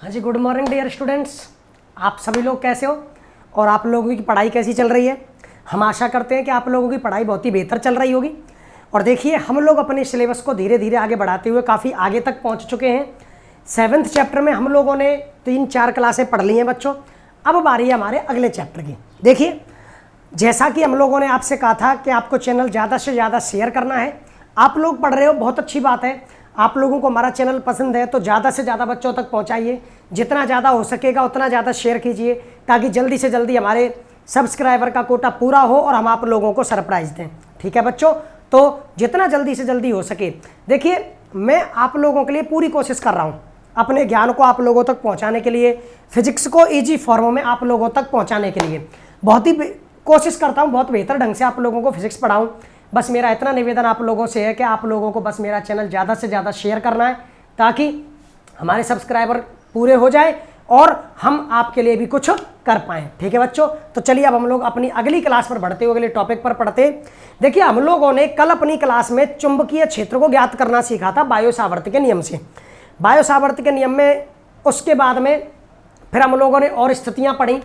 हाँ जी, good morning dear students. आप सभी लोग कैसे हो और आप लोगों की पढ़ाई कैसी चल रही है। हम आशा करते हैं कि आप लोगों की पढ़ाई बहुत ही बेहतर चल रही होगी। और देखिए, हम लोग अपने सिलेबस को धीरे धीरे आगे बढ़ाते हुए काफ़ी आगे तक पहुंच चुके हैं। 7th चैप्टर में हम लोगों ने 3-4 क्लासें पढ़ ली हैं बच्चों। अब बारी है हमारे अगले चैप्टर की। देखिए, जैसा कि हम लोगों ने आपसे कहा था कि आपको चैनल ज़्यादा से ज़्यादा शेयर करना है। आप लोग पढ़ रहे हो, बहुत अच्छी बात है। आप लोगों को हमारा चैनल पसंद है तो ज़्यादा से ज़्यादा बच्चों तक पहुंचाइए। जितना ज़्यादा हो सकेगा उतना ज़्यादा शेयर कीजिए, ताकि जल्दी से जल्दी हमारे सब्सक्राइबर का कोटा पूरा हो और हम आप लोगों को सरप्राइज़ दें। ठीक है बच्चों, तो जितना जल्दी से जल्दी हो सके। देखिए, मैं आप लोगों के लिए पूरी कोशिश कर रहा हूँ अपने ज्ञान को आप लोगों तक पहुँचाने के लिए, फिजिक्स को ईजी फॉर्म में आप लोगों तक पहुँचाने के लिए बहुत ही कोशिश करता हूँ, बहुत बेहतर ढंग से आप लोगों को फिजिक्स पढ़ाऊँ। बस मेरा इतना निवेदन आप लोगों से है कि आप लोगों को बस मेरा चैनल ज़्यादा से ज़्यादा शेयर करना है, ताकि हमारे सब्सक्राइबर पूरे हो जाए और हम आपके लिए भी कुछ कर पाएँ। ठीक है बच्चों, तो चलिए अब हम लोग अपनी अगली क्लास पर बढ़ते हुए अगले टॉपिक पर पढ़ते। देखिए, हम लोगों ने कल अपनी क्लास में चुंबकीय क्षेत्र को ज्ञात करना सीखा था बायो-सावर्त के नियम से। बायो-सावर्त के नियम में उसके बाद में फिर हम लोगों ने और स्थितियाँ पढ़ी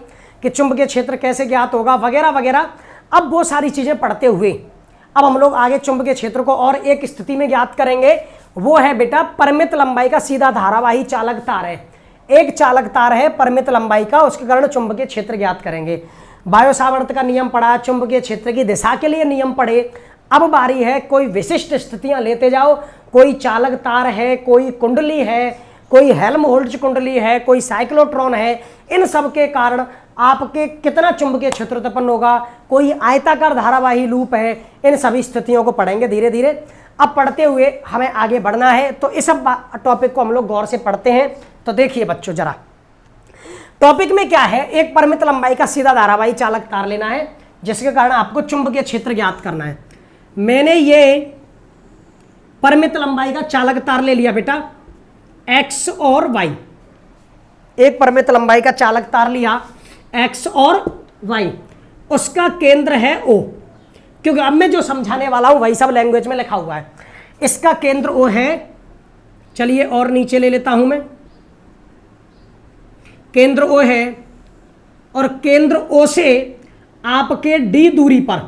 कि चुंबकीय क्षेत्र कैसे ज्ञात होगा वगैरह वगैरह। अब वो सारी चीज़ें पढ़ते हुए अब हम लोग आगे चुंबकीय क्षेत्र को और एक स्थिति में ज्ञात करेंगे। वो है बेटा परिमित लंबाई का सीधा धारावाही चालक तार है। एक चालक तार है परिमित लंबाई का, उसके कारण चुंबकीय क्षेत्र ज्ञात करेंगे। बायो-सावर्त का नियम पढ़ा, चुंबकीय क्षेत्र की दिशा के लिए नियम पढ़े। अब बारी है कोई विशिष्ट स्थितियां लेते जाओ। कोई चालक तार है, कोई कुंडली है, कोई हेल्महोल्ट्ज कुंडली है, कोई साइक्लोट्रॉन है। इन सब के कारण आपके कितना चुंबकीय क्षेत्र उत्पन्न होगा, कोई आयताकार धारावाही लूप है। इन सभी स्थितियों को पढ़ेंगे धीरे धीरे। अब पढ़ते हुए हमें आगे बढ़ना है, तो इस टॉपिक को हम लोग गौर से पढ़ते हैं। तो देखिए बच्चों, जरा टॉपिक में क्या है, एक परिमित लंबाई का सीधा धारावाही चालक तार लेना है, जिसके कारण आपको चुंबकीय क्षेत्र ज्ञात करना है। मैंने ये परिमित लंबाई का चालक तार ले लिया बेटा, एक्स और वाई। एक परिमित लंबाई का चालक तार लिया, एक्स और वाई। उसका केंद्र है ओ, क्योंकि अब मैं जो समझाने वाला हूं वही सब लैंग्वेज में लिखा हुआ है। इसका केंद्र ओ है। चलिए और नीचे ले लेता हूं मैं, केंद्र ओ है और केंद्र ओ से आपके डी दूरी पर,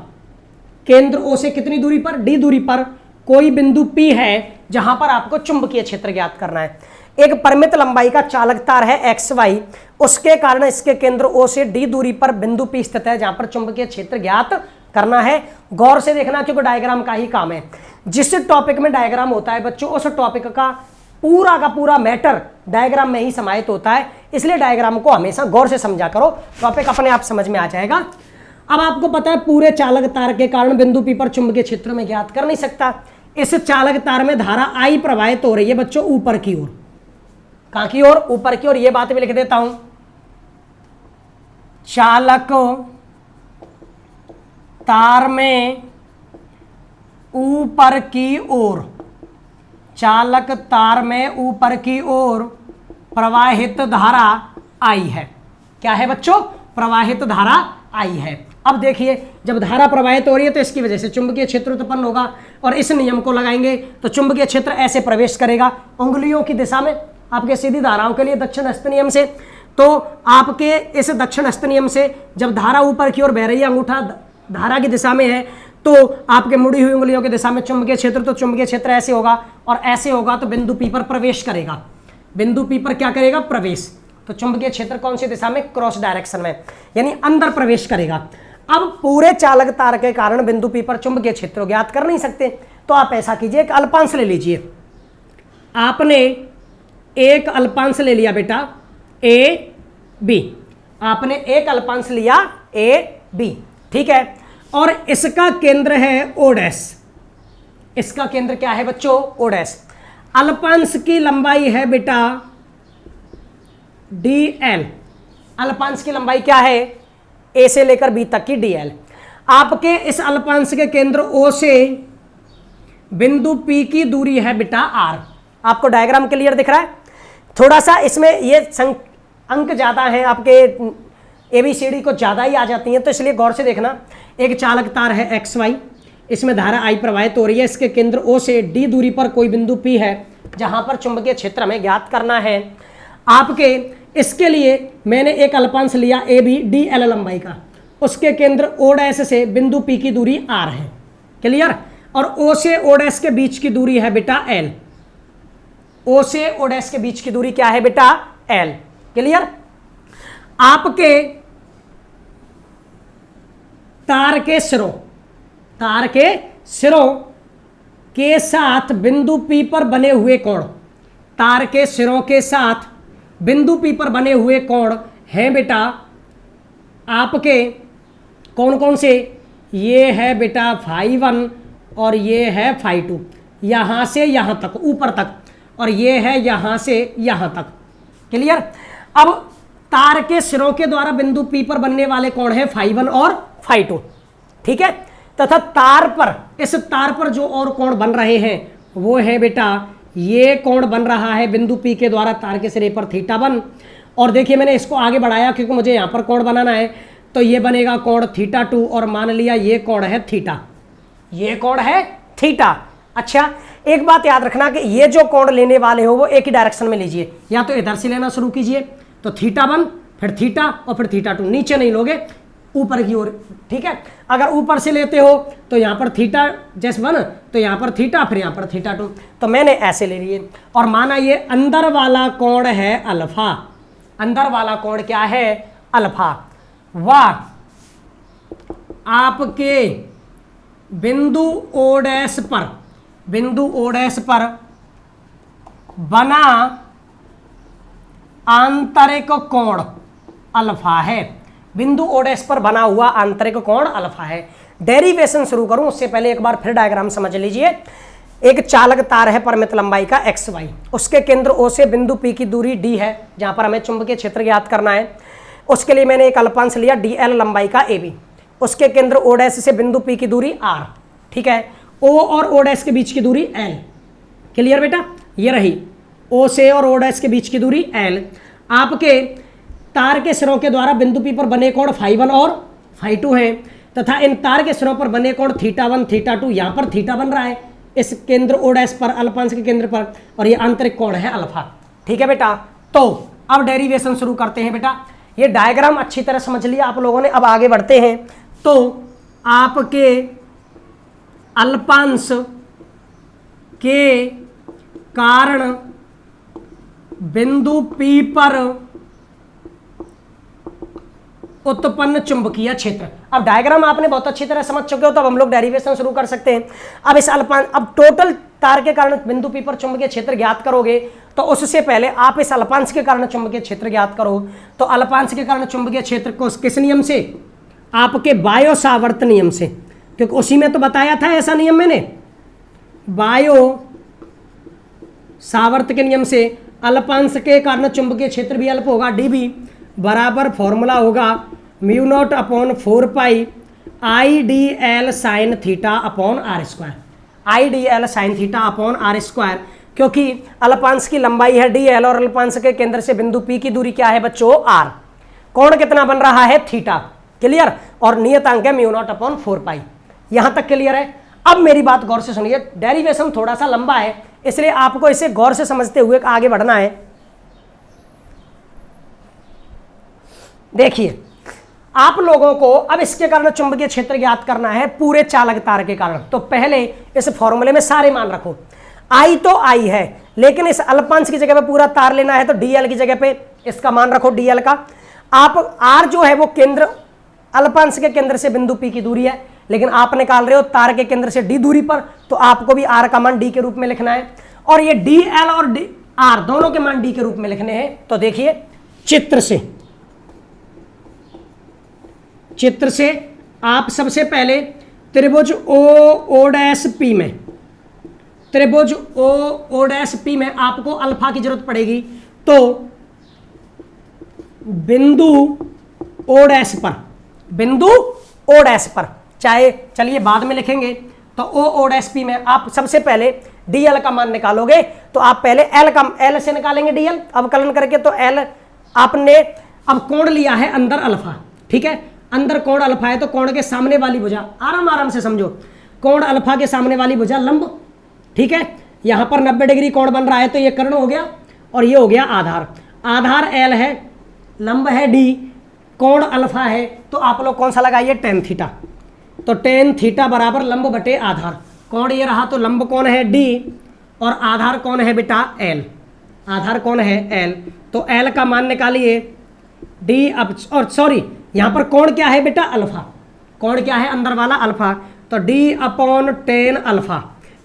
केंद्र ओ से कितनी दूरी पर, डी दूरी पर कोई बिंदु P है जहां पर आपको चुंबकीय क्षेत्र ज्ञात करना है। एक परिमित लंबाई का चालक तार है एक्स वाई, उसके कारण इसके केंद्र O से D दूरी पर बिंदु P स्थित है जहां पर चुंबकीय क्षेत्र ज्ञात करना है। गौर से देखना, क्योंकि डायग्राम का ही काम है। जिस टॉपिक में डायग्राम होता है बच्चों, उस टॉपिक का पूरा मैटर डायग्राम में ही समाहित होता है, इसलिए डायग्राम को हमेशा गौर से समझा करो, टॉपिक अपने आप समझ में आ जाएगा। अब आपको पता है पूरे चालक तार के कारण बिंदु P पर चुंबकीय क्षेत्र में ज्ञात कर नहीं सकता। इस चालक तार में धारा I प्रवाहित हो रही है बच्चों ऊपर की ओर। कहां की ओर? ऊपर की ओर। ये बात भी लिख देता हूं, चालक तार में ऊपर की ओर, चालक तार में ऊपर की ओर प्रवाहित धारा I है। क्या है बच्चों? प्रवाहित धारा I है। अब देखिए, जब धारा प्रवाहित हो रही है तो इसकी वजह से चुंबकीय क्षेत्र उत्पन्न होगा, और इस नियम को लगाएंगे तो चुंबकीय क्षेत्र ऐसे प्रवेश करेगा उंगलियों की दिशा में, आपके सीधी धाराओं के लिए दक्षिण हस्त नियम से। तो आपके इस दक्षिण हस्त नियम से जब धारा ऊपर की ओर बह रही है, अंगूठा धारा की दिशा में है, तो आपके मुड़ी हुई उंगलियों की दिशा में चुंबकीय क्षेत्र, तो चुंबकीय क्षेत्र ऐसे होगा और ऐसे होगा, तो बिंदु P पर प्रवेश करेगा। बिंदु P पर क्या करेगा? प्रवेश। तो चुंबकीय क्षेत्र कौन सी दिशा में? क्रॉस डायरेक्शन में, यानी अंदर प्रवेश करेगा। अब पूरे चालक तार के कारण बिंदु P पर चुंबकीय क्षेत्र ज्ञात कर नहीं सकते, तो आप ऐसा कीजिए, एक अल्पांश ले लीजिए। आपने एक अल्पांश ले लिया बेटा ए बी, आपने एक अल्पांश लिया ए बी, ठीक है। और इसका केंद्र है ओ डैश। इसका केंद्र क्या है बच्चों? O dash. अल्पांश की लंबाई है बेटा डी एल। अल्पांश की लंबाई क्या है? ए से लेकर बी तक की डी एल। आपके इस अल्पांश के केंद्र ओ से बिंदु P की दूरी है बेटा आर। आपको डायग्राम क्लियर दिख रहा है? थोड़ा सा इसमें ये अंक ज़्यादा हैं, आपके ABCD को ज़्यादा ही आ जाती हैं, तो इसलिए गौर से देखना। एक चालक तार है एक्स वाई, इसमें धारा I प्रवाहित हो रही है। इसके केंद्र O से D दूरी पर कोई बिंदु P है जहां पर चुंबकीय क्षेत्र हमें ज्ञात करना है। आपके इसके लिए मैंने एक अल्पांश लिया ए बी डी एल लंबाई का, उसके केंद्र ओ डैश से बिंदु पी की दूरी आर है, क्लियर। और ओ से ओ डैश के बीच की दूरी है बेटा एल, ओ से ओ डैश के बीच की दूरी क्या है बेटा एल, क्लियर। आपके तार के सिरों के साथ बिंदु पी पर बने हुए कोण, तार के सिरों के साथ बिंदु पी पर बने हुए कोण हैं बेटा आपके कौन कौन से, ये है बेटा फाई 1 और ये है फाई 2, यहां से यहां तक ऊपर तक, और ये है यहां से यहां तक, क्लियर। अब तार के सिरों के द्वारा बिंदु पी पर बनने वाले कोण हैं फाई 1 और फाई 2, ठीक है। तथा तार पर, इस तार पर जो और कोण बन रहे हैं वो है बेटा ये कोण बन रहा है बिंदु पी के द्वारा तार के सिरे पर थीटा 1, और देखिए मैंने इसको आगे बढ़ाया क्योंकि मुझे यहां पर कोण बनाना है, तो ये बनेगा कोण थीटा 2, और मान लिया ये कोण है थीटा, ये कोण है थीटा। अच्छा, एक बात याद रखना कि ये जो कोण लेने वाले हो वो एक ही डायरेक्शन में लीजिए, या तो इधर से लेना शुरू कीजिए, तो थीटा 1 फिर थीटा और फिर थीटा 2, नीचे नहीं लोगे, ऊपर की ओर, ठीक है। अगर ऊपर से लेते हो तो यहाँ पर थीटा जैसे 1, तो यहाँ पर थीटा, फिर यहाँ पर थीटा 2, तो मैंने ऐसे ले लिए, और माना ये अंदर वाला कोण है अल्फा, अंदर वाला कोण क्या है अल्फा, वह आपके बिंदु ओ डैश पर बना आंतरिक कोण अल्फा है, बिंदु ओ डैश पर बना हुआ आंतरिक कोण अल्फा है। डेरिवेशन शुरू करूं उससे पहले एक बार फिर डायग्राम समझ लीजिए। एक चालक तार है परिमित लंबाई का एक्स वाई, उसके केंद्र ओ से बिंदु पी की दूरी डी है, जहां पर हमें चुंबकीय क्षेत्र ज्ञात करना है। उसके लिए मैंने एक अल्पांश लिया डी एल लंबाई का ए बी, उसके केंद्र ओ डैश से बिंदु पी की दूरी आर, ठीक है। ओ और ओ डैश के बीच की दूरी एल, क्लियर बेटा, ये रही ओ से और ओ डैश के बीच की दूरी एल। आपके तार के सिरों के द्वारा बिंदु पी पर बने कोण फाई 1 और फाई 2 हैं, तथा इन तार के सिरों पर बने कोण थीटा 1 थीटा 2, यहाँ पर थीटा बन रहा है इस केंद्र ओ डैश पर, अल्पांश के केंद्र पर, और ये आंतरिक कोण है अल्फा, ठीक है बेटा। तो अब डेरिवेशन शुरू करते हैं बेटा, ये डायग्राम अच्छी तरह समझ लिया आप लोगों ने। अब आगे बढ़ते हैं, तो आपके अल्पांश के कारण बिंदु पी पर उत्पन्न चुंबकीय क्षेत्र। अब डायग्राम आपने बहुत अच्छी तरह समझ चुके हो, तो अब हम लोग डेरिवेशन शुरू कर सकते हैं। अब इस अब टोटल तार के कारण बिंदु पी पर चुंबकीय क्षेत्र ज्ञात करोगे, तो उससे पहले आप इस अल्पांश के कारण चुंबकीय क्षेत्र ज्ञात करो। तो अल्पांश के कारण चुंबकीय क्षेत्र को किस नियम से, आपके बायो सावर्त नियम से, क्योंकि उसी में तो बताया था ऐसा नियम मैंने, बायो सावर्त के नियम से अल्पांश के कारण चुंबकीय क्षेत्र भी अल्प होगा, डी बी बराबर फॉर्मूला होगा mu naught upon 4 pi I D L sine theta upon are square, I D L sine theta upon are square, क्योंकि अल्पांश की लंबाई है डी एल और अल्पांश के केंद्र से बिंदु पी की दूरी क्या है बच्चों आर, कोण कितना बन रहा है थीटा, क्लियर, और नियतांक है म्यू नॉट अपॉन 4 पाई। यहां तक क्लियर है। अब मेरी बात गौर से सुनिए, डेरिवेशन थोड़ा सा लंबा है, इसलिए आपको इसे गौर से समझते हुए आगे बढ़ना है। देखिए, आप लोगों को अब इसके कारण चुंबकीय क्षेत्र ज्ञात करना है पूरे चालक तार के कारण। तो पहले इस फॉर्मूले में सारे मान रखो, आई तो आई है, लेकिन इस अल्पांश की जगह पे पूरा तार लेना है, तो डीएल की जगह पे इसका मान रखो डीएल का। आप आर जो है वो केंद्र, अल्पांश के केंद्र से बिंदु पी की दूरी है, लेकिन आप निकाल रहे हो तार के केंद्र से डी दूरी पर, तो आपको भी आर का मान डी के रूप में लिखना है, और ये डी एल और डी आर दोनों के मान डी के रूप में लिखने हैं। तो देखिए चित्र से आप सबसे पहले त्रिभुज ओ डैश पी में, त्रिभुज ओ डैश पी में आपको अल्फा की जरूरत पड़ेगी। तो बिंदु ओ डैश पर, बिंदु ओ डैश पर, चाहे चलिए बाद में लिखेंगे, तो ओ डैश पी में आप सबसे पहले डीएल का मान निकालोगे। तो आप पहले एल से निकालेंगे डीएल, अवकलन करके। तो एल आपने अब कोण लिया है अंदर अल्फा, ठीक है, अंदर कोण अल्फा है, तो कोण के सामने वाली भुजा, आराम से समझो, कोण अल्फा के सामने वाली भुजा लंब, ठीक है। यहां पर 90 डिग्री कोण बन रहा है, तो ये कर्ण हो गया और ये हो गया आधार। आधार एल है, लंब है डी, कोण अल्फा है, तो आप लोग कौन सा लगाइए, टेन थीटा। तो टेन थीटा बराबर लंब बटे आधार, कोण ये रहा तो लंब कौन है डी और आधार कौन है बेटा एल, आधार कौन है एल। तो एल का मान निकालिए डी, अब और सॉरी यहाँ पर कोण क्या है बेटा अल्फा, कोण क्या है अंदर वाला अल्फा, तो डी अपॉन टेन अल्फा।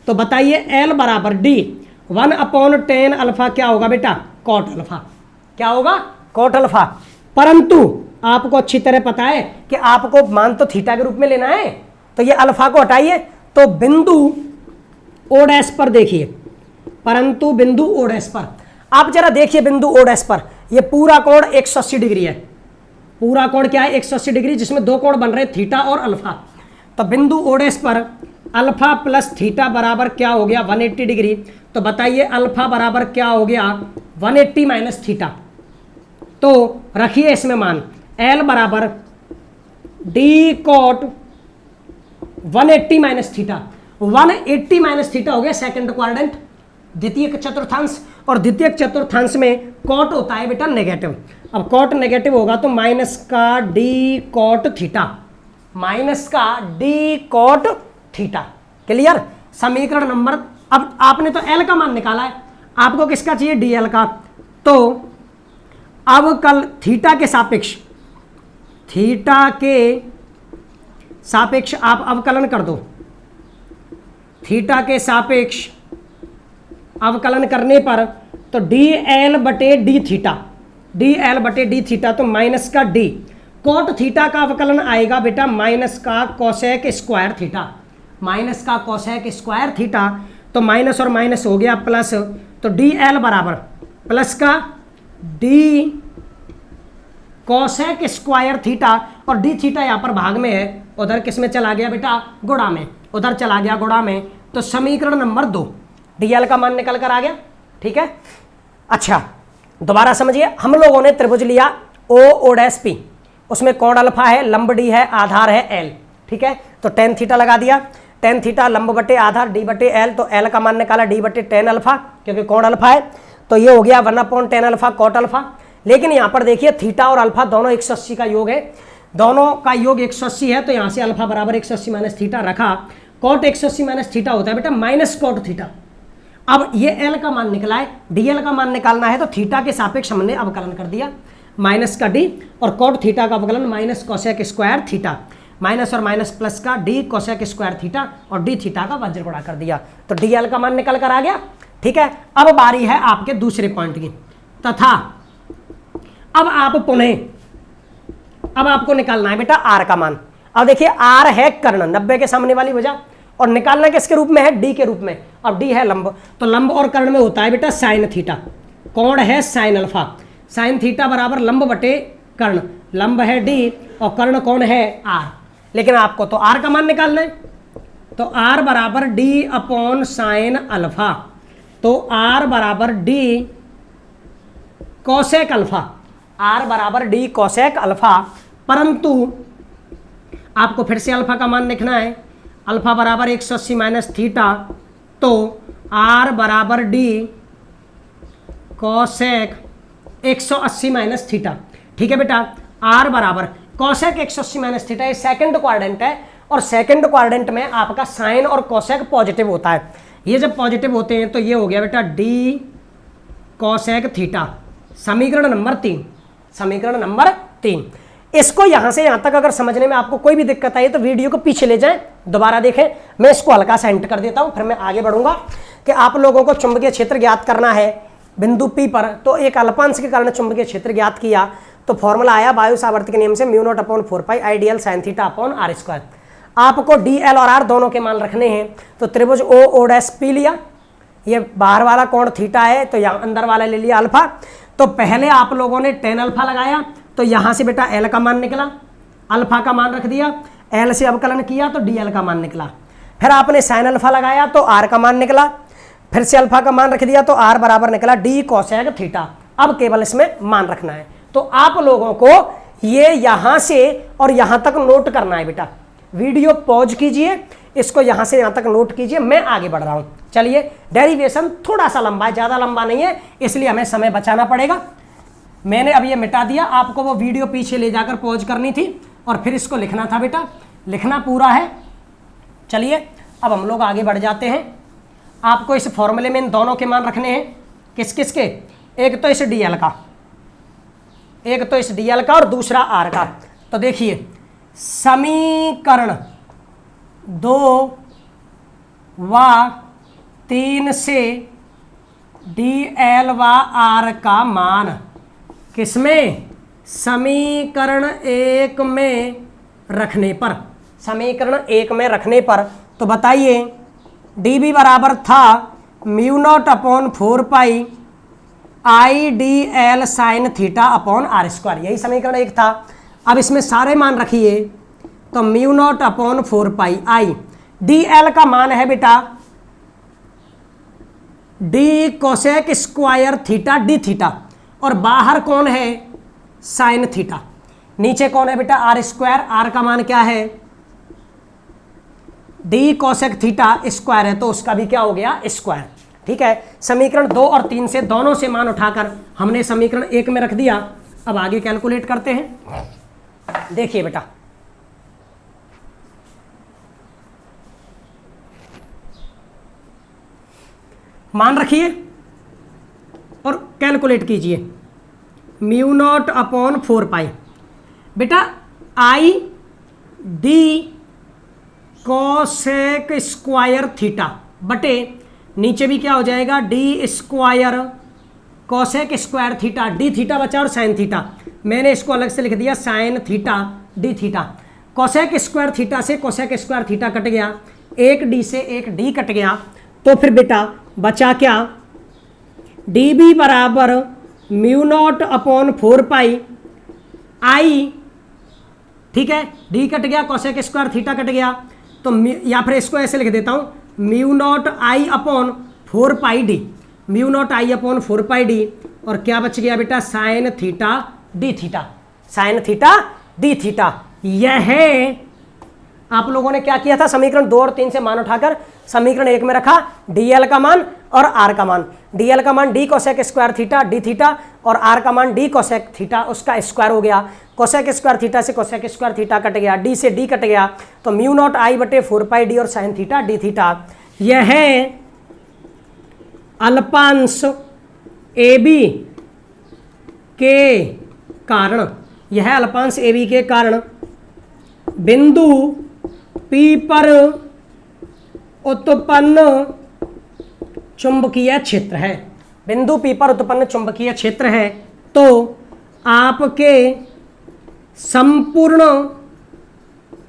तो बताइए एल बराबर डी, 1 अपॉन टेन अल्फा क्या होगा बेटा, कॉट अल्फा, क्या होगा कॉट अल्फा। परंतु आपको अच्छी तरह पता है कि आपको मान तो थीटा के रूप में लेना है, तो ये अल्फा को हटाइए, तो बिंदु ओ डैश पर देखिए, परंतु बिंदु ओ डैश पर आप जरा देखिए, बिंदु ओ डैश पर ये पूरा कोण 180 डिग्री है, पूरा कोण क्या है 180 डिग्री, जिसमें दो कोण बन रहे थीटा और अल्फा। तो बिंदु ओ डैश पर अल्फा प्लस थीटा बराबर क्या हो गया 180 डिग्री। तो बताइए अल्फा बराबर क्या हो गया 180 माइनस थीटा। तो रखिए इसमें मान एल बराबर D cot 180 minus theta, 180 minus theta हो गया सेकंड क्वाड्रेंट, द्वितीय चतुर्थांश, और द्वितीय चतुर्थांश में कॉट होता है बेटा नेगेटिव। अब कॉट नेगेटिव होगा तो माइनस का डी कॉट थीटा, माइनस का डी कॉट थीटा। क्लियर, समीकरण नंबर, अब आपने तो एल का मान निकाला है, आपको किसका चाहिए डीएल का। तो अब कल थीटा के सापेक्ष, थीटा के सापेक्ष आप अवकलन कर दो, थीटा के सापेक्ष अवकलन करने पर तो डी एल बटे डी थीटा, डी एल बटे डी थीटा, तो माइनस का डी कोट थीटा का अवकलन आएगा बेटा माइनस का कोसेक स्क्वायर थीटा, माइनस का कोसेक स्क्वायर थीटा। तो माइनस और माइनस हो गया प्लस, तो डी एल बराबर प्लस का डी कोसेक स्क्वायर थीटा, और डी थीटा यहाँ पर भाग में है, उधर किस में चला गया बेटा गुणा में, उधर चला गया गुणा में। तो समीकरण नंबर 2 डीएल का मान निकल कर आ गया। ठीक है, अच्छा दोबारा समझिए, हम लोगों ने त्रिभुज लिया ओ ओ डैश पी, उसमें कोण अल्फा है, लंब डी है, आधार है एल। ठीक है, तो टेन थीटा लगा दिया, टेन थीटा लंब बटे आधार डी बटे एल, तो एल का मान निकाला डी बटे टेन अल्फा, क्योंकि कोण अल्फा है, तो ये हो गया 1/10 अल्फा कॉट अल्फा। लेकिन यहाँ पर देखिए थीटा और अल्फा दोनों 180 का योग है, दोनों का योग 180 है, तो यहाँ से अल्फा बराबर 180 माइनस थीटा रखा, कॉट 180 माइनस थीटा होता है बेटा माइनस कॉट थीटा। अब ये एल का मान निकला है, डीएल का मान निकालना है, तो थीटा के सापेक्ष हमने अवकलन कर दिया, माइनस का डी और कॉट थीटा का अवकलन minus cosec square theta, minus और माइनस प्लस का डी कोसेक स्क्वायर थीटा और डी थीटा का वज्र गुणा कर दिया, तो डीएल का मान निकल कर आ गया। ठीक है, अब बारी है आपके दूसरे पॉइंट की, तथा अब आप पुनः, अब आपको निकालना है बेटा आर का मान। अब देखिए आर है कर्ण 90 के सामने वाली वजह, और निकालना किसके रूप में है डी के रूप में, अब डी है लंब, तो लंब और कर्ण में होता है बेटा साइन थीटा, कोण है साइन अल्फा, साइन थीटा बराबर लंब बटे कर्ण, लंब है डी और कर्ण कौन है आर। लेकिन आपको तो आर का मान निकालना है, तो आर बराबर डी अपॉन साइन अल्फा, तो आर बराबर डी कोसेक अल्फा, आर बराबर डी कोसेक अल्फा। परंतु आपको फिर से अल्फा का मान लिखना है, अल्फा बराबर 180 माइनस थीटा, तो आर बराबर डी कोसेक 180 माइनस थीटा। ठीक है बेटा, आर बराबर कोसेक 180 माइनस थीटा, ये सेकंड क्वाड्रेंट है, और सेकंड क्वाड्रेंट में आपका साइन और कोसेक पॉजिटिव होता है, ये जब पॉजिटिव होते हैं तो ये हो गया बेटा डी कोसेक थीटा। समीकरण नंबर 3, समीकरण नंबर 3। इसको यहाँ से यहाँ तक अगर समझने में आपको कोई भी दिक्कत आई तो वीडियो को पीछे ले जाएं, दोबारा देखें, मैं इसको हल्का सा एंटर कर देता हूँ, फिर मैं आगे बढ़ूंगा। कि आप लोगों को चुंबकीय क्षेत्र ज्ञात करना है बिंदु P पर, तो एक अल्पांश के कारण चुंबकीय क्षेत्र ज्ञात किया, तो फॉर्मूला आया बायो सावर्त के नियम से μ0/4π I dl sine theta upon are square. आपको डी एल और आर दोनों के मान रखने हैं, तो त्रिभुज ओ ओ डैश पी लिया, ये बाहर वाला कोण थीटा है, तो यहाँ अंदर वाला ले लिया अल्फा। तो पहले आप लोगों ने टेन अल्फा लगाया, तो यहाँ से बेटा एल का मान निकला, अल्फा का मान रख दिया, एल से अवकलन किया तो डी एल का मान निकला। फिर आपने साइन अल्फा लगाया तो आर का मान निकला, फिर से अल्फा का मान रख दिया तो आर बराबर निकला डी कोसेक थीटा। अब केवल इसमें मान रखना है, तो आप लोगों को ये यहाँ से और यहाँ तक नोट करना है बेटा। वीडियो पॉज कीजिए, इसको यहाँ से यहाँ तक नोट कीजिए, मैं आगे बढ़ रहा हूँ। चलिए, डेरिवेशन थोड़ा सा लंबा है, ज़्यादा लंबा नहीं है, इसलिए हमें समय बचाना पड़ेगा। मैंने अब ये मिटा दिया, आपको वो वीडियो पीछे ले जाकर पॉज करनी थी और फिर इसको लिखना था बेटा, लिखना पूरा है। चलिए अब हम लोग आगे बढ़ जाते हैं। आपको इस फॉर्मूले में इन दोनों के मान रखने हैं, किस किस के, एक तो इस dl का, एक तो इस dl का और दूसरा r का। तो देखिए समीकरण 2 व 3 से dl व r का मान किसमें, समीकरण 1 में रखने पर, समीकरण 1 में रखने पर। तो बताइए dB बराबर था mu naught upon 4 pi I D L sine theta upon are square, यही समीकरण 1 था। अब इसमें सारे मान रखिए, तो mu naught upon 4 pi I D L का मान है बेटा D cosec square theta d theta, और बाहर कौन है, साइन थीटा। नीचे कौन है बेटा, आर स्क्वायर, आर का मान क्या है, डी कोसेक थीटा स्क्वायर है, तो उसका भी क्या हो गया, स्क्वायर। ठीक है, समीकरण 2 और 3 से दोनों से मान उठाकर हमने समीकरण 1 में रख दिया। अब आगे कैलकुलेट करते हैं। देखिए बेटा, मान रखिए और कैलकुलेट कीजिए। म्यू नॉट अपॉन 4 पाई बेटा I D cosec square theta बटे नीचे भी क्या हो जाएगा, D square cosec square theta, d theta बचा और साइन थीटा, मैंने इसको अलग से लिख दिया sign theta d theta. Cosec square theta से कोसेक स्क्वायर थीटा कट गया, एक डी से एक डी कट गया, तो फिर बेटा बचा क्या, डी बी बराबर म्यू नॉट अपॉन 4 पाई आई, ठीक है, डी कट गया, कोसेक स्क्वायर थीटा कट गया, तो या फिर इसको ऐसे लिख देता हूँ, mu naught I upon 4 pi D, mu naught I upon 4 pi D, और क्या बच गया बेटा, sign theta d theta, sine theta d theta. यह आप लोगों ने क्या किया था, समीकरण 2 और 3 से मान उठाकर समीकरण 1 में रखा, dl का मान और r का मान। dl का मान d cosec square theta d theta और r का मान d कोसेक थीटा, उसका स्क्वायर हो गया। कोसेक स्क्वायर थीटा से कोसेक स्क्वायर थीटा कट गया, d से d कट गया, तो म्यू नॉट आई बटे 4 पाई डी और साइन थीटा डी थीटा। यह है अल्पांश ab के कारण, यह अल्पांश ab के कारण बिंदु P पर उत्पन्न चुंबकीय क्षेत्र है, बिंदु P पर उत्पन्न चुंबकीय क्षेत्र है। तो आपके संपूर्ण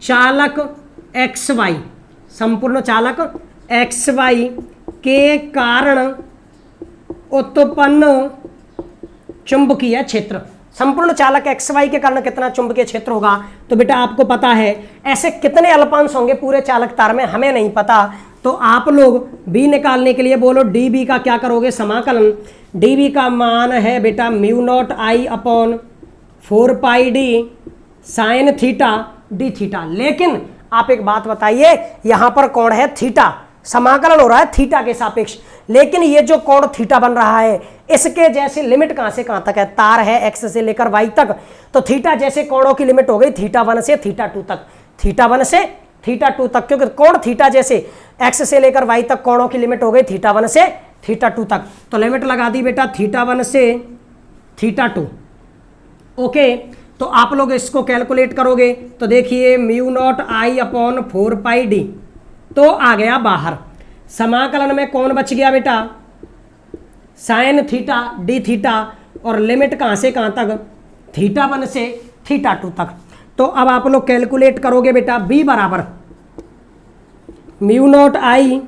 चालक XY, संपूर्ण चालक XY के कारण उत्पन्न चुंबकीय क्षेत्र, संपूर्ण चालक XY के कारण कितना चुंबकीय क्षेत्र होगा, तो बेटा आपको पता है। ऐसे कितने अल्पांश होंगे पूरे चालक तार में, हमें नहीं पता, तो आप लोग B निकालने के लिए बोलो, dB का क्या करोगे, समाकलन। dB का मान है बेटा mu naught I upon 4 pi d sine theta d theta. लेकिन आप एक बात बताइए, यहाँ पर कोण है थीटा, समाकलन हो रहा है थीटा के सापेक्ष, लेकिन ये जो कोण थीटा बन रहा है इसके जैसे लिमिट कहाँ से कहाँ तक है, तार है x से लेकर y तक, तो थीटा जैसे कोणों की लिमिट हो गई थीटा 1 से थीटा 2 तक, थीटा 1 से थीटा 2 तक, क्योंकि कोण थीटा जैसे x से लेकर y तक कोणों की लिमिट हो गई थीटा 1 से थीटा 2 तक। तो लिमिट लगा दी बेटा थीटा 1 से थीटा 2। ओके, तो आप लोग इसको कैलकुलेट करोगे तो देखिए mu naught I upon 4 pi D तो आ गया बाहर, समाकलन में कौन बच गया बेटा, साइन थीटा डी थीटा, और लिमिट कहाँ से कहाँ तक, थीटा 1 से थीटा 2 तक। तो अब आप लोग कैलकुलेट करोगे बेटा, b बराबर mu naught I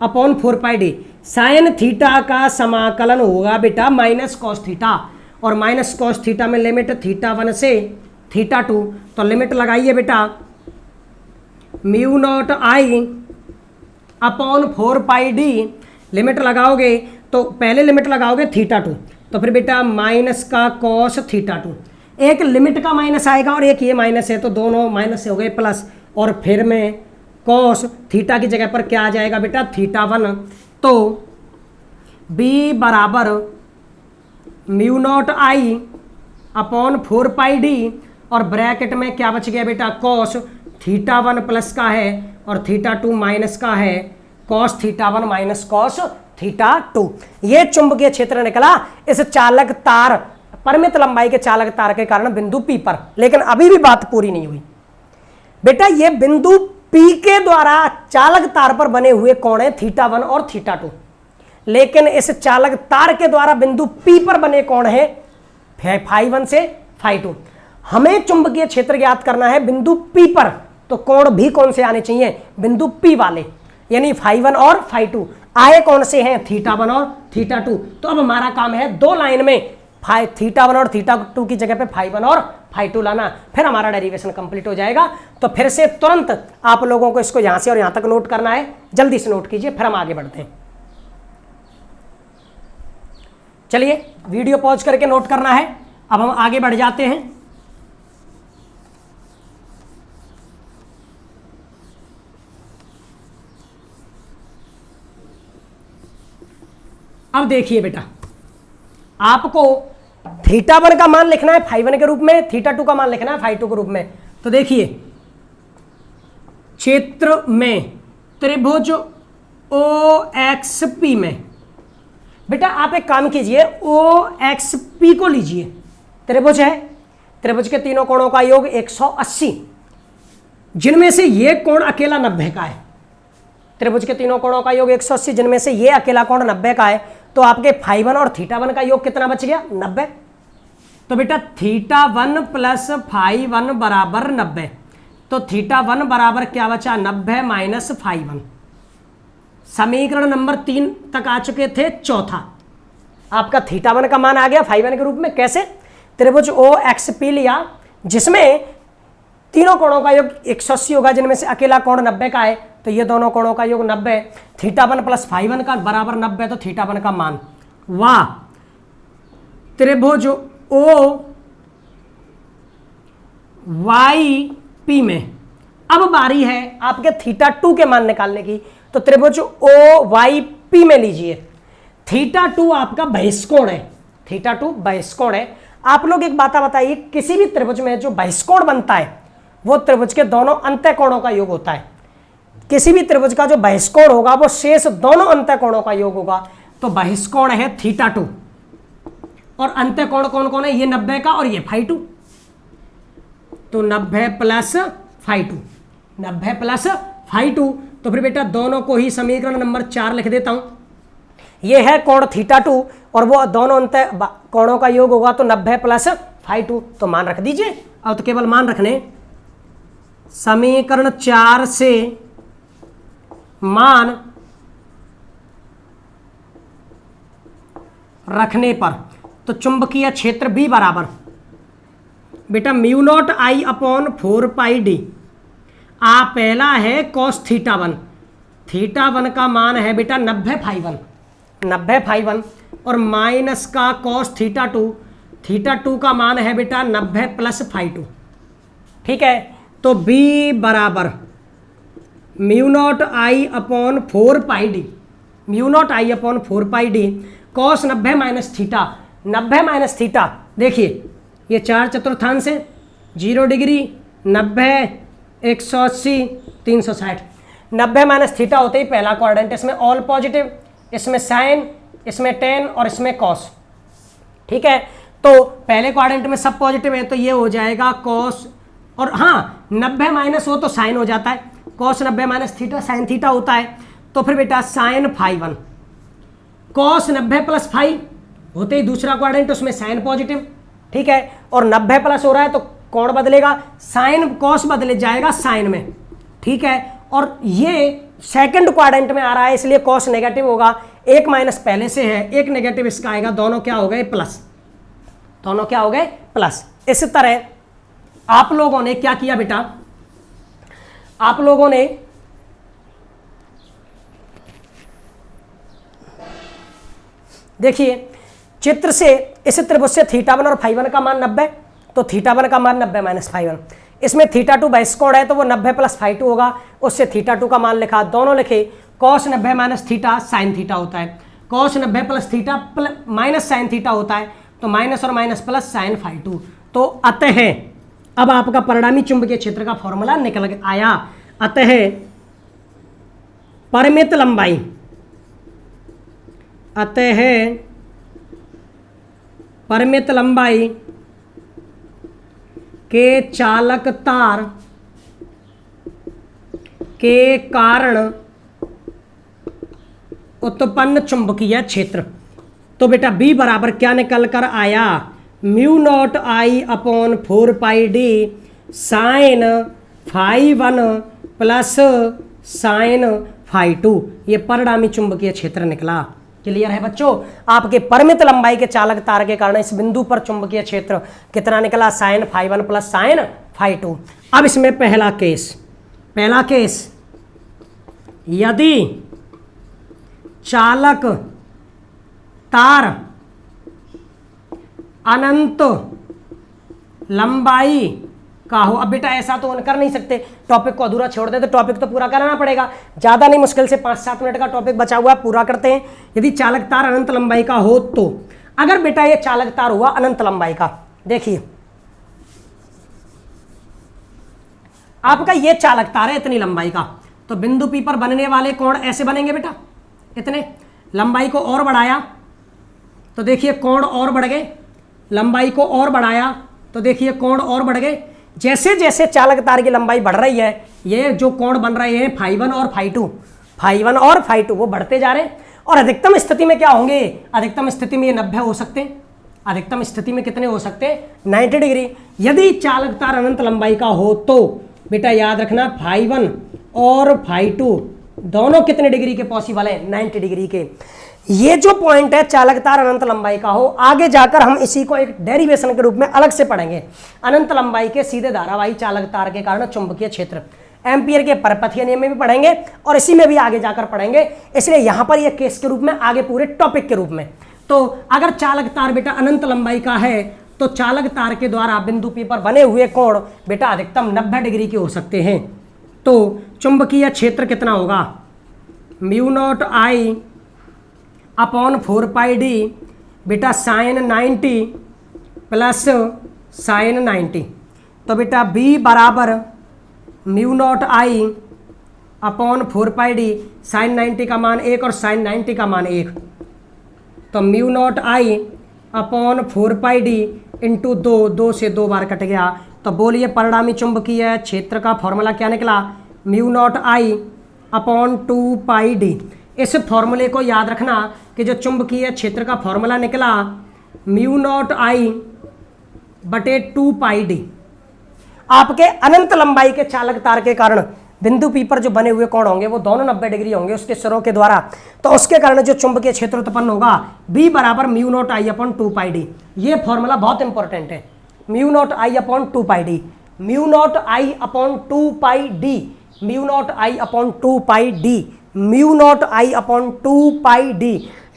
upon 4 pi d, sine theta का समाकलन होगा बेटा माइनस कॉस थीटा, और माइनस कॉस थीटा में लिमिट थीटा 1 से थीटा 2, तो लिमिट लगाइए बेटा mu naught I upon 4 pi D, limit लगाओगे तो पहले लिमिट लगाओगे थीटा 2, तो फिर बेटा माइनस का कॉस थीटा 2, एक लिमिट का माइनस आएगा और एक ये माइनस है, तो दोनों माइनस से हो गए प्लस, और फिर में कॉस थीटा की जगह पर क्या आ जाएगा बेटा थीटा 1। तो b बराबर mu naught I upon 4πd और ब्रैकेट में क्या बच गया बेटा कॉस थीटा 1 प्लस का है और थीटा 2 माइनस का है cos theta 1 minus cos theta 2। ये चुंबकीय क्षेत्र निकला इस चालक तार परिमित लंबाई के चालक तार के कारण बिंदु P पर। लेकिन अभी भी बात पूरी नहीं हुई बेटा, ये बिंदु P के द्वारा चालक तार पर बने हुए कोण है थीटा 1 और थीटा 2, लेकिन इस चालक तार के द्वारा बिंदु P पर बने कोण है फाई 1 से फाई 2। हमें चुंबकीय क्षेत्र ज्ञात करना है बिंदु P पर, तो कोण भी कौन से आने चाहिए बिंदु P वाले, यानी फाई 1 और फाई 2 आए कौन से हैं थीटा 1 और थीटा 2। तो अब हमारा काम है दो लाइन में थीटा 1 और थीटा 2 की जगह पे फाई 1 और फाई 2 लाना, फिर हमारा डेरिवेशन कंप्लीट हो जाएगा। तो फिर से तुरंत आप लोगों को इसको यहां से और यहां तक नोट करना है, जल्दी से नोट कीजिए, फिर हम आगे बढ़ते हैं। चलिए वीडियो पॉज करके नोट करना है, अब हम आगे बढ़ जाते हैं। अब देखिए बेटा, आपको थीटा 1 का मान लिखना है फाई 1 के रूप में, थीटा 2 का मान लिखना है फाई 2 के रूप में। तो देखिए क्षेत्र में त्रिभुज OXP में बेटा आप एक काम कीजिए, OXP को लीजिए, त्रिभुज है, त्रिभुज के तीनों कोणों का योग 180, जिनमें से ये कोण अकेला 90 का है। त्रिभुज के तीनों कोणों का योग 180, जिनमें से ये अकेला कोण 90 का है। तो आपके फाई 1 और थीटा 1 का योग कितना बच गया 90। तो बेटा थीटा 1 प्लस फाई 1 बराबर 90, तो थीटा 1 बराबर क्या बचा 90 माइनस फाई 1। समीकरण नंबर 3 तक आ चुके थे, चौथा आपका थीटा 1 का मान आ गया फाई 1 के रूप में। कैसे? त्रिभुज OXP लिया जिसमें तीनों कोणों का योग 180 होगा, जिनमें से अकेला कोण 90 का है, तो ये दोनों कोणों का योग 90, थीटा 1 प्लस फाई 1 का बराबर 90, तो थीटा 1 का मान वाह त्रिभुज OYP में। अब बारी है आपके थीटा 2 के मान निकालने की, तो त्रिभुज OYP में लीजिए, थीटा 2 आपका बहिष्कोण है, थीटा 2 बहिष्कोण है। आप लोग एक बात बताइए, किसी भी त्रिभुज में जो बहिष्कोण बनता है वो त्रिभुज के दोनों अंतःकोणों का योग होता है। किसी भी त्रिभुज का जो बहिष्कोण होगा वो शेष दोनों अंतःकोणों का योग होगा। तो बहिष्कोण है थीटा 2 और अंतःकोण कौन कौन है, ये 90 का और ये फाई 2, तो 90 प्लस फाई 2, 90 प्लस फाई 2। तो फिर बेटा दोनों को ही समीकरण नंबर 4 लिख देता हूं। ये है कोण थीटा 2 और वो दोनों अंत कोणों का योग होगा, तो 90 प्लस फाई 2, तो मान रख दीजिए। अब तो केवल मान रखने, समीकरण 4 से मान रखने पर तो चुंबकीय क्षेत्र B बराबर बेटा mu naught I upon 4πd आ पहला है कॉस थीटा 1, थीटा 1 का मान है बेटा 90 फाई 1, 90 फाई 1 और माइनस का कॉस थीटा 2, थीटा 2 का मान है बेटा 90 प्लस फाई 2। ठीक है, तो B बराबर mu naught I upon 4πd, mu naught I upon 4πd cos 90 minus theta, 90 minus theta, देखिए ये 4 चतुर्थांश है, 0 डिग्री 90 180 360, 90 माइनस थीटा होते ही पहला क्वाड्रेंट, इसमें ऑल पॉजिटिव, इसमें साइन, इसमें टेन और इसमें कॉस। ठीक है, तो पहले क्वाड्रेंट में सब पॉजिटिव है, तो ये हो जाएगा कॉस, और हाँ 90 माइनस हो तो साइन हो जाता है, cos 90 minus theta sine theta होता है। तो फिर बेटा sine phi 1, cos 90 plus phi होते ही दूसरा क्वाड्रेंट, उसमें साइन पॉजिटिव। ठीक है, और 90 प्लस हो रहा है तो कौन बदलेगा, साइन कॉस बदले जाएगा साइन में। ठीक है, और ये सेकंड क्वाड्रेंट में आ रहा है इसलिए कॉस नेगेटिव होगा, एक माइनस पहले से है, एक नेगेटिव इसका आएगा, दोनों क्या हो गए प्लस, दोनों क्या हो गए प्लस। इस तरह आप लोगों ने क्या किया बेटा, आप लोगों ने देखिए चित्र से इस त्रिभुज से थीटा 1 और फाई 1 का मान 90, तो थीटा 1 का मान 90 माइनस फाई 1, इसमें थीटा 2 बहिष्कोण है तो वो 90 प्लस फाई 2 होगा, उससे थीटा 2 का मान लिखा, दोनों लिखे, cos 90 minus theta sine theta होता है, cos 90 plus theta minus sine theta होता है, तो माइनस और minus plus sine phi two. तो अतः अब आपका परिणामी चुंबकीय क्षेत्र का फॉर्मूला निकल आया। अतः परिमित लंबाई, अतः परिमित लंबाई के चालक तार के कारण उत्पन्न चुंबकीय क्षेत्र। तो बेटा B बराबर क्या निकल कर आया, mu naught I upon 4πd sine phi 1 plus sine phi 2। ये परिणामी चुंबकीय क्षेत्र निकला। क्लियर है बच्चों? आपके परिमित लंबाई के चालक तार के कारण इस बिंदु पर चुंबकीय क्षेत्र कितना निकला, sine phi 1 plus sine phi 2। अब इसमें पहला केस, यदि चालक तार अनंत लंबाई का हो। अब बेटा ऐसा तो कर नहीं सकते, टॉपिक को अधूरा छोड़ दे, तो टॉपिक तो पूरा कराना पड़ेगा। ज़्यादा नहीं, मुश्किल से 5-7 मिनट का टॉपिक बचा हुआ, पूरा करते हैं। यदि चालक तार अनंत लंबाई का हो तो, अगर बेटा ये चालक तार हुआ अनंत लंबाई का, देखिए आपका ये चालक तार है इतनी लंबाई का, तो बिंदु पी पर बनने वाले कोण ऐसे बनेंगे बेटा, इतने। लंबाई को और बढ़ाया तो देखिए कोण और बढ़ गए, लंबाई को और बढ़ाया तो देखिए कोण और बढ़ गए। जैसे जैसे चालक तार की लंबाई बढ़ रही है, ये जो कोण बन रहे हैं फाई 1 और फाई 2, फाई 1 और फाई 2 वो बढ़ते जा रहे हैं। और अधिकतम स्थिति में क्या होंगे, अधिकतम स्थिति में ये 90 हो सकते हैं। अधिकतम स्थिति में कितने हो सकते हैं, 90 डिग्री। यदि चालक तार अनंत लंबाई का हो तो बेटा याद रखना फाई 1 और फाई 2 दोनों कितने डिग्री के पॉसिबल है, 90 डिग्री के। ये जो पॉइंट है चालक तार अनंत लंबाई का हो, आगे जाकर हम इसी को एक डेरिवेशन के रूप में अलग से पढ़ेंगे। अनंत लंबाई के सीधे धारावाही चालक तार के कारण चुंबकीय क्षेत्र, एम्पियर के परपथीय नियम में भी पढ़ेंगे और इसी में भी आगे जाकर पढ़ेंगे। इसलिए यहां पर यह केस के रूप में, आगे पूरे टॉपिक के रूप में। तो अगर चालक तार बेटा अनंत लंबाई का है तो चालक तार के द्वारा बिंदु पी पर बने हुए कोण बेटा अधिकतम 90 डिग्री के हो सकते हैं। तो चुंबकीय क्षेत्र कितना होगा, mu naught I upon 4πd बेटा साइन 90 प्लस साइन 90। तो बेटा B बराबर mu naught I upon 4πd, sign 90 का मान 1 और साइन 90 का मान 1, तो mu naught I upon 4πd into 2 से 2 बार कट गया। तो बोलिए परिणामी चुंबकीय क्षेत्र का फॉर्मूला क्या निकला, mu naught I upon 2πd। इस फॉर्मूले को याद रखना कि जो चुंबकीय क्षेत्र का फॉर्मूला निकला म्यू नॉट आई बटे 2πd, आपके अनंत लंबाई के चालक तार के कारण बिंदु पी पर जो बने हुए कोण होंगे वो दोनों 90 डिग्री होंगे उसके सिरों के द्वारा। तो उसके कारण जो चुंबकीय क्षेत्र उत्पन्न होगा B बराबर mu naught I upon 2πd। ये फॉर्मूला बहुत इंपॉर्टेंट है, mu naught I upon 2πd, mu naught I upon 2πd, mu naught I upon 2πd, mu naught I upon 2πd।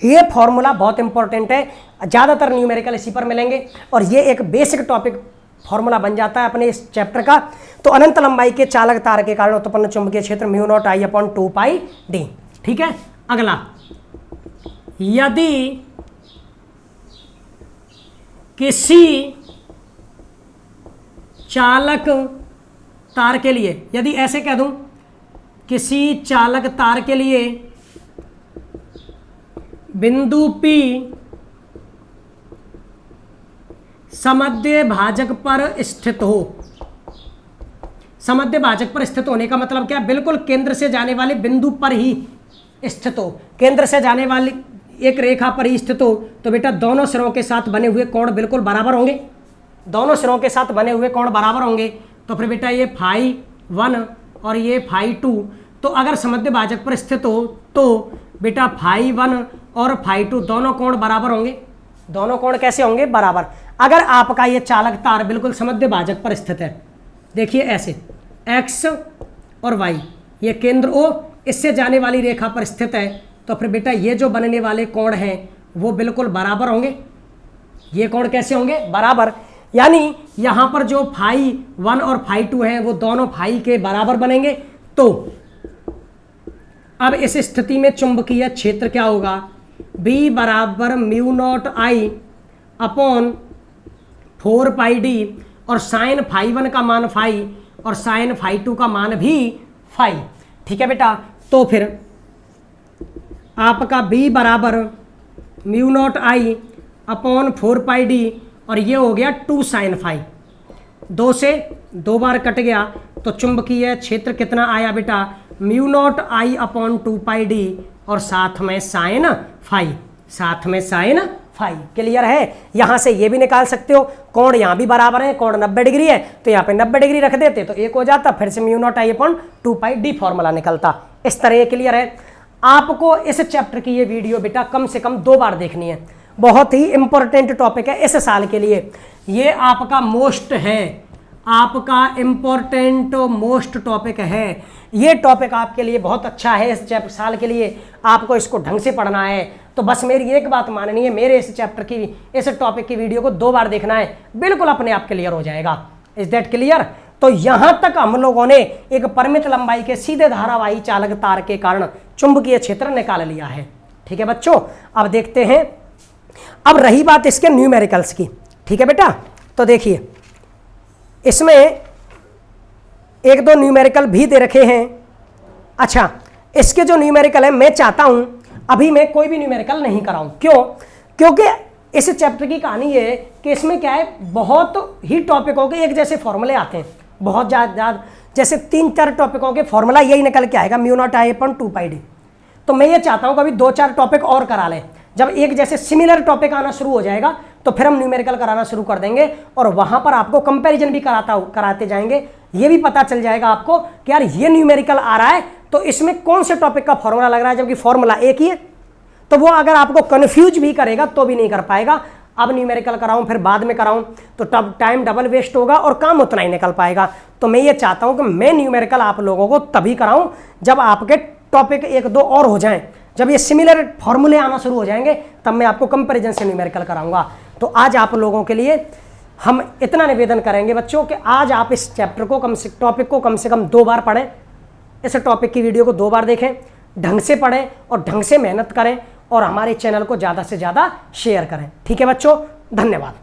ये फॉर्मूला बहुत इंपॉर्टेंट है, ज़्यादातर न्यूमेरिकल इसी पर मिलेंगे और ये एक बेसिक टॉपिक फॉर्मूला बन जाता है अपने इस चैप्टर का। तो अनंत लंबाई के चालक तार के कारण उत्पन्न चुंबकीय क्षेत्र mu naught I upon 2πd। ठीक है, अगला, यदि किसी चालक तार के लिए, यदि ऐसे कह दूं, किसी चालक तार के लिए बिंदु P समद्य भाजक पर स्थित हो। समद्य भाजक पर स्थित होने का मतलब क्या, बिल्कुल केंद्र से जाने वाले बिंदु पर ही स्थित हो, केंद्र से जाने वाली एक रेखा पर ही स्थित हो। तो बेटा दोनों सिरों के साथ बने हुए कोण बिल्कुल बराबर होंगे, दोनों सिरों के साथ बने हुए कोण बराबर होंगे। तो फिर बेटा ये फाई 1 और ये फाई 2, तो अगर समद्य भाजक पर स्थित हो तो बेटा फाई 1 और फाई 2 दोनों कोण बराबर होंगे। दोनों कोण कैसे होंगे, बराबर। अगर आपका ये चालक तार बिल्कुल समद्य भाजक पर स्थित है, देखिए ऐसे x और y, ये केंद्र O इससे जाने वाली रेखा पर स्थित है, तो फिर बेटा ये जो बनने वाले कोण हैं वो बिल्कुल बराबर होंगे। ये कोण कैसे होंगे, बराबर। यानी यहाँ पर जो फाई 1 और फाई 2 हैं वो दोनों फाई के बराबर बनेंगे। तो अब इस स्थिति में चुंबकीय क्षेत्र क्या होगा, B बराबर mu naught I upon 4πd और साइन फाई 1 का मान फाई और साइन फाई 2 का मान भी फाई। ठीक है बेटा, तो फिर आपका b बराबर mu naught I upon 4πd और ये हो गया 2 साइन फाई, 2 से 2 बार कट गया तो चुंबकीय क्षेत्र कितना आया बेटा, mu naught I upon 2πd और साथ में साइन फाई, साथ में साइन फाई। क्लियर है? यहां से ये भी निकाल सकते हो, कोण यहां भी बराबर है, कोण 90 डिग्री है तो यहाँ पे 90 डिग्री रख देते तो एक हो जाता, फिर से mu naught I upon 2πd formula निकलता। इस तरह। क्लियर है? आपको इस चैप्टर की ये वीडियो बेटा कम से कम 2 बार देखनी है, बहुत ही इंपॉर्टेंट टॉपिक है इस साल के लिए। ये आपका मोस्ट है, आपका इंपॉर्टेंट मोस्ट टॉपिक है। ये टॉपिक आपके लिए बहुत अच्छा है इस चैप्टर साल के लिए, आपको इसको ढंग से पढ़ना है। तो बस मेरी एक बात माननी है, मेरे इस चैप्टर की इस टॉपिक की वीडियो को 2 बार देखना है, बिल्कुल अपने आप क्लियर हो जाएगा। Is that clear? तो यहां तक हम लोगों ने एक परिमित लंबाई के सीधे धारावाही चालक तार के कारण चुंबकीय क्षेत्र निकाल लिया है। ठीक है बच्चों, अब देखते हैं, अब रही बात इसके न्यूमेरिकल्स की। ठीक है बेटा, तो देखिए इसमें 1-2 न्यूमेरिकल भी दे रखे हैं। अच्छा, इसके जो न्यूमेरिकल है मैं चाहता हूं अभी मैं कोई भी न्यूमेरिकल नहीं कराऊं। क्यों? क्योंकि इस चैप्टर की कहानी ये है कि इसमें क्या है, बहुत ही टॉपिकों के एक जैसे फॉर्मूले आते हैं, बहुत ज़्यादा, जैसे 3-4 टॉपिकों के फॉर्मूला यही निकल के आएगा, mu naught I upon 2πd। तो मैं ये चाहता हूं कभी 2-4 टॉपिक और करा लें, जब एक जैसे सिमिलर टॉपिक आना शुरू हो जाएगा तो फिर हम न्यूमेरिकल कराना शुरू कर देंगे और वहां पर आपको कंपैरिजन भी कराते जाएंगे। ये भी पता चल जाएगा आपको कि यार ये न्यूमेरिकल आ रहा है तो इसमें कौन से टॉपिक का फॉर्मूला लग रहा है, जबकि फॉर्मूला एक ही है। तो वो अगर आपको कंफ्यूज भी करेगा तो भी नहीं कर पाएगा। अब न्यूमेरिकल कराऊं फिर बाद में कराऊं तो तब टाइम डबल वेस्ट होगा और काम उतना ही निकल पाएगा। तो मैं ये चाहता हूं कि मैं न्यूमेरिकल आप लोगों को तभी कराऊं जब आपके टॉपिक 1-2 और हो जाएं, जब ये सिमिलर फॉर्मूले आना शुरू हो जाएंगे तब मैं आपको कंपैरिजन से न्यूमेरिकल कराऊंगा। तो आज आप लोगों के लिए हम इतना निवेदन करेंगे बच्चों कि आज आप इस चैप्टर को टॉपिक को कम से कम 2 बार पढ़ें, इस टॉपिक की वीडियो को 2 बार देखें, ढंग से पढ़ें और ढंग से मेहनत करें और हमारे चैनल को ज़्यादा से ज़्यादा शेयर करें। ठीक है बच्चों, धन्यवाद।